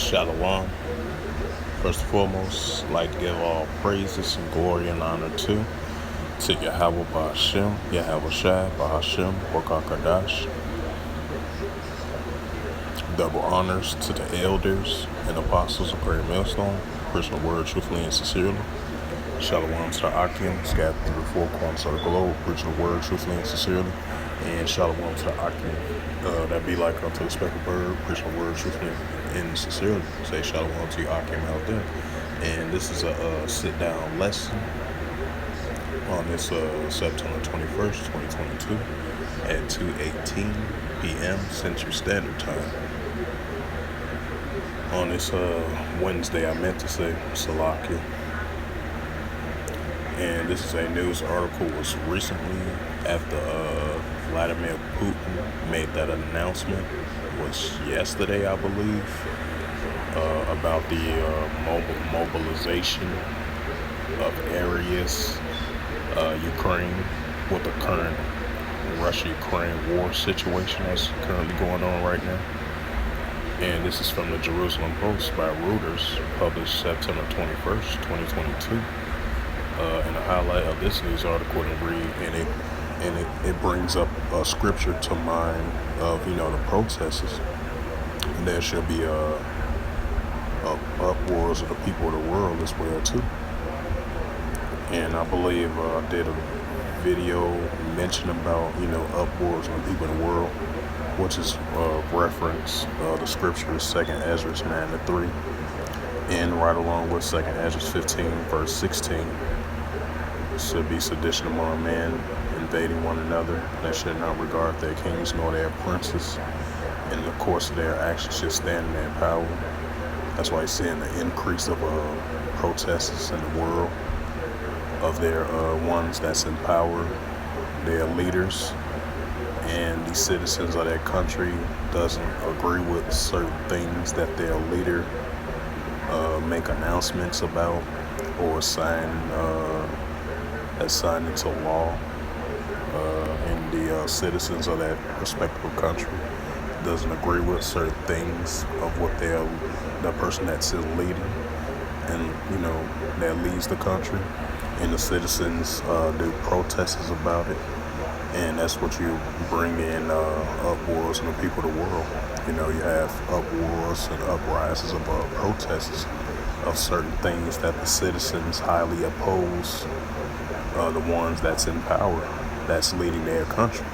Shalom. First and foremost, I'd like to give all praises and glory and honor to Yahweh Ba'Hashem, Yahweh Shai, Ba'Hashem, Wakakadash. Double honors to the elders and apostles of Great Millstone, Christian Word, truthfully and sincerely. Shalom to the Akim, scattered through the four corners of the globe, preaching the word truthfully and sincerely. And shalom to the Akim, that be like unto the speckled bird, preaching the word truthfully and sincerely. Say shalom to your Akim out there. And this is a sit-down lesson on this September 21st, 2022 at 2:18 p.m. Central Standard Time. On this Wednesday, I meant to say Salakia. And this is a news article was recently after Vladimir Putin made that announcement, was yesterday, I believe, about the mobilization of areas, Ukraine, with the current Russia-Ukraine war situation that's currently going on right now. And this is from the Jerusalem Post by Reuters, published September 21st, 2022. And the highlight of this news article to read, and it brings up a scripture to mind of the protesters. And there should be uproars of the people of the world as well too. And I believe I did a video mention about uproars of the people of the world, which is reference the scripture is 2nd Ezra 9-3, and right along with 2nd Ezra 15 verse 16. Should be sedition among men, invading one another, that should not regard their kings nor their princes, and the course of their actions should stand in their power. That's why you're seeing the increase of protesters in the world, of their ones that's in power, their leaders, and the citizens of their country doesn't agree with certain things that their leader make announcements about or sign into law, and the citizens of that respective country doesn't agree with certain things of what the person that's leading, and that leads the country, and the citizens do protests about it, and that's what you bring in uproars in the people of the world. You have uproars and uprisings of protests of certain things that the citizens highly oppose. The ones that's in power, that's leading their country,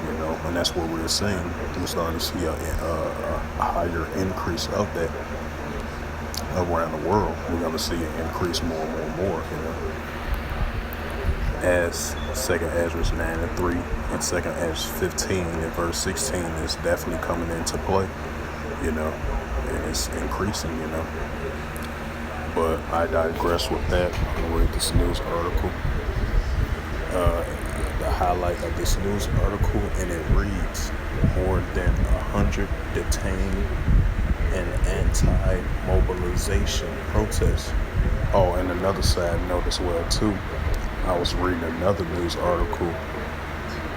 and that's what we're seeing. We're starting to see a higher increase of that around the world. We're going to see it increase more and more, as 2nd Ezra 9-3 and 2nd Ezra 15 and verse 16 is definitely coming into play, and it's increasing, But I digress with that. I'm going to read this news article. The highlight of this news article, and it reads, more than 100 detained in anti-mobilization protests. Oh, and another side note as well too, I was reading another news article.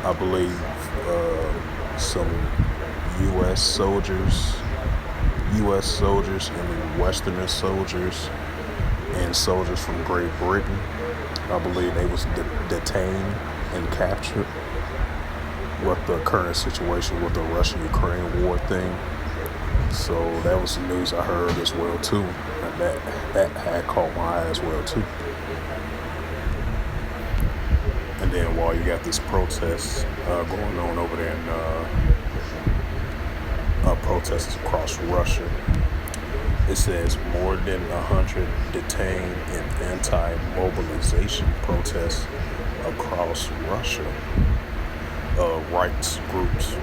I believe some U.S. soldiers and Western soldiers and soldiers from Great Britain, I believe they was detained and captured with the current situation with the Russia-Ukraine war thing. So that was the news I heard as well too, and that had caught my eye as well too. And then while you got this protest going on over there in protests across Russia, it says more than 100 detained in anti-mobilization protests across Russia. Rights groups,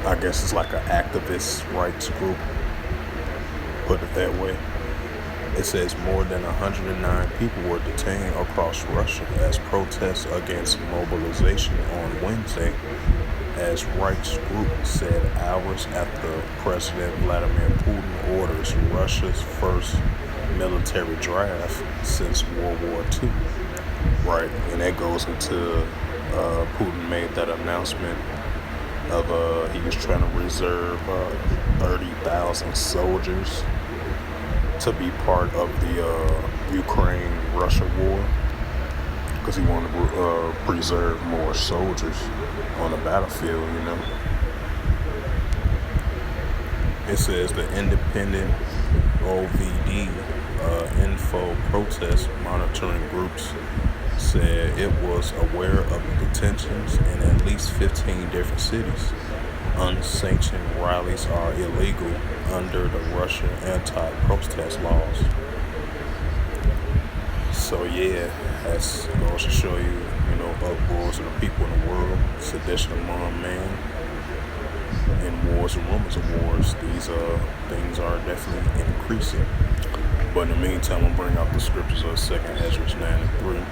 I guess it's like an activist rights group, put it that way. It says more than 109 people were detained across Russia as protests against mobilization on Wednesday, as rights group said hours after President Vladimir Putin orders Russia's first military draft since World War II. Right, and that goes into Putin made that announcement of he was trying to reserve 30,000 soldiers to be part of the Ukraine-Russia war, because he wanted to preserve more soldiers on the battlefield, It says the independent OVD info protest monitoring groups said it was aware of the detentions in at least 15 different cities. Unsanctioned rallies are illegal under the Russian anti-protest laws. So yeah, that's goes to show you, uproars of the people in the world, sedition among man, and wars and rumors of wars. These things are definitely increasing. But in the meantime, I'm bringing out the scriptures of 2nd Ezra 9:3.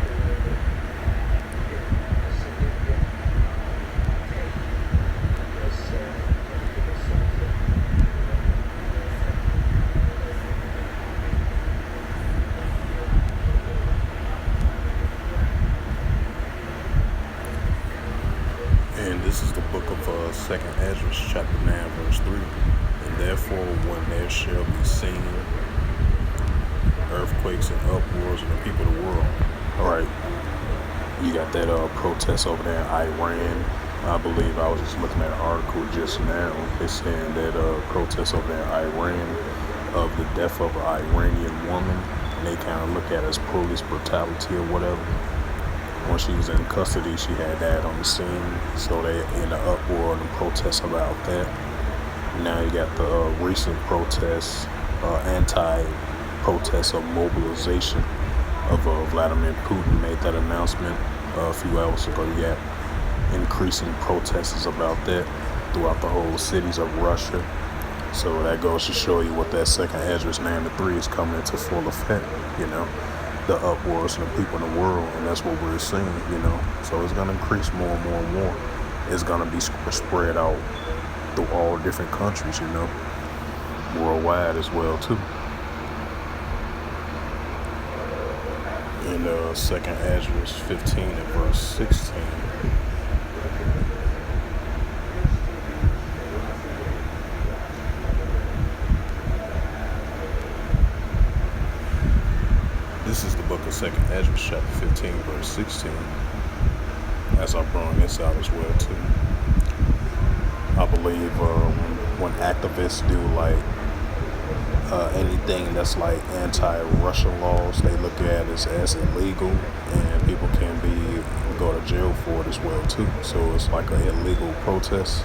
And this is the book of 2nd Ezra, chapter 9, verse 3. And therefore, when there shall be seen earthquakes and uproars in the people of the world. All right, you got that protest over there in Iran. I believe I was just looking at an article just now. They're saying that protest over there in Iran of the death of an Iranian woman. And they kind of look at it as police brutality or whatever. When she was in custody, she had died on the scene. So they in the uproar and the protests about that. Now you got the recent protests, anti-protest of mobilization of Vladimir Putin made that announcement a few hours ago. You got increasing protests about that throughout the whole cities of Russia. So that goes to show you what that 2nd Ezra 9:3 is coming into full effect, the uproars of the people in the world, and that's what we're seeing, So it's going to increase more and more and more. It's going to be spread out through all different countries, worldwide as well, too. In 2nd Ezra 15 and verse 16. This is the book of 2nd Ezra, chapter 15, verse 16. As I brought this out as well, too. I believe when activists do anything that's like anti-Russian laws, they look at it as illegal, and people can go to jail for it as well too. So it's like an illegal protest.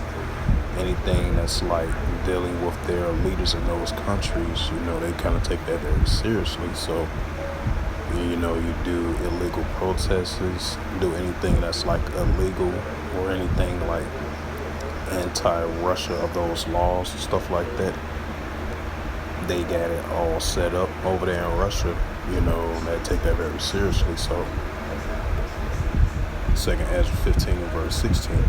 Anything that's like dealing with their leaders in those countries, they kind of take that very seriously. So you do illegal protests, do anything that's like illegal or anything like anti-Russia of those laws and stuff like that. They got it all set up over there in Russia, they take that very seriously. So 2nd Ezra 15 and verse 16.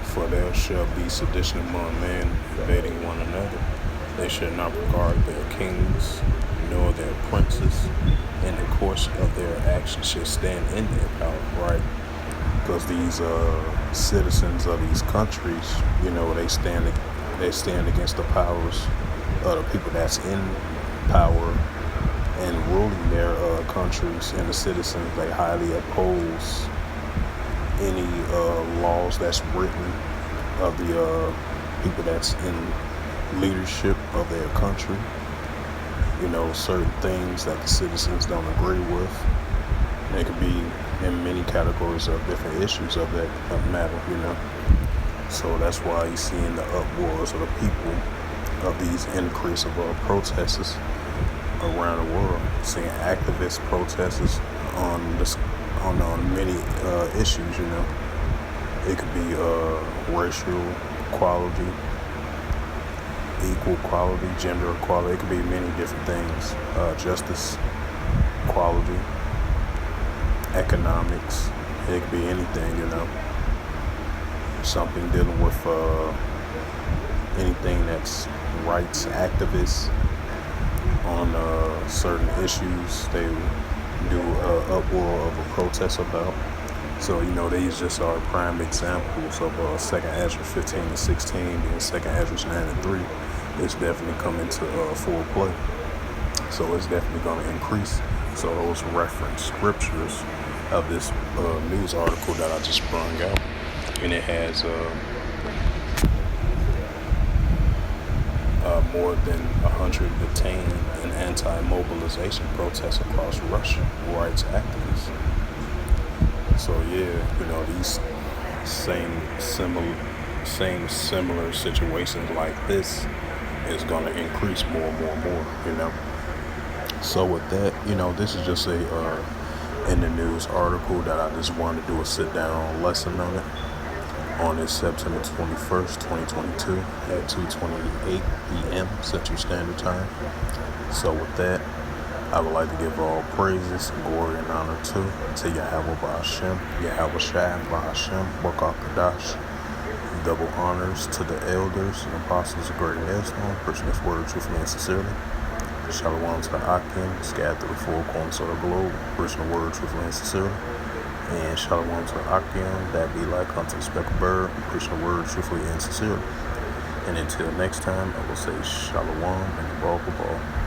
For there shall be sedition among men, invading one another. They shall not regard their kings, nor their princes, and the course of their actions shall stand in their power, right? Because these citizens of these countries, they stand against the powers of the people that's in power and ruling their countries, and the citizens, they highly oppose any laws that's written of the people that's in leadership of their country. Certain things that the citizens don't agree with. They could be in many categories of different issues of that matter, So that's why you see in the uproars of the people of these increase of protests around the world. Seeing activist protests on many issues, It could be racial equality, equal equality, gender equality. It could be many different things. Justice, equality, economics. It could be anything, Something dealing with anything that's rights activists on certain issues. They do uproar of a protest about. So, these just are prime examples of 2nd Ezra 15 and 16, and 2nd Ezra 9 and 3. It's definitely coming to full play. So it's definitely going to increase. So those reference scriptures of this news article that I just brought out, and it has more than 100 detained in anti-mobilization protests across Russia, rights activists. So yeah, these similar situations like this is going to increase more and more and more. So with that, this is just a in the news article that I just wanted to do a sit down lesson on it on this September 21st, 2022 at 2:28 p.m. Central Standard Time. So with that, I would like to give all praises, glory, and honor to Yahweh Ba'Hashem, Yahweh Shai Ba'Hashem, Baruch Kadash. Double honors to the elders and apostles of Great Millstone, preaching this word truthfully and sincerely. Shalom to the Akim, scattered through the four corners of the globe, preaching the word truthfully and sincerely. And shalom to the Akim, that be like unto the speckled bird, preaching the word truthfully and sincerely. And until next time, I will say shalom and Baruch Hu.